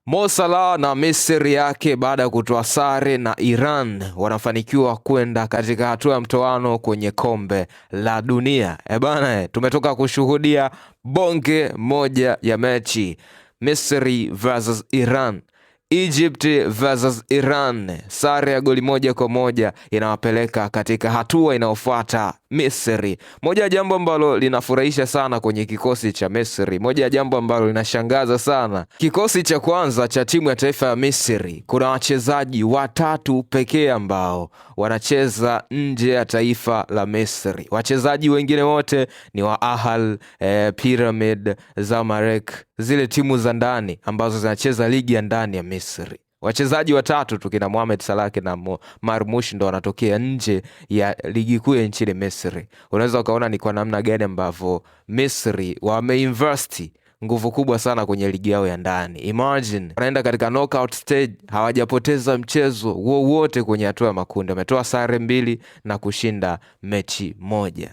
Mo Salah na Misri yake baada ya kutoa sare na Iran wanafanikiwa kwenda katika hatua ya mtoano kwenye kombe la dunia. Bana, tumetoka kushuhudia bonge moja ya mechi, Misri versus Iran. Egypt versus Iran, sare ya goli 1-1 inawapeleka katika hatua inayofuata Misri. Moja ya jambo ambalo linafurahisha sana kwenye kikosi cha Misri, moja ya jambo ambalo linashangaza sana, kikosi cha kwanza cha timu ya taifa ya Misri kuna wachezaji watatu pekee ambao wanacheza nje ya taifa la Misri. Wachezaji wengine wote ni wa Ahly, Pyramid, Zamalek, zile timu za ndani ambazo zinacheza ligi ya ndani ya Misri. Wachezaji watatu tu kina Mohamed Salah na Marmoush ndo wanatokea nje ya ligi kuu ya nchini Misri. Unaweza ukaona ni kwa namna gani ambavyo Misri wameinvest nguvu kubwa sana kwenye ligi yao ya ndani. Imagine wanaenda katika knockout stage, hawajapoteza mchezo wowote kwenye hatua ya makundi. Wametoa sare 2 na kushinda mechi 1.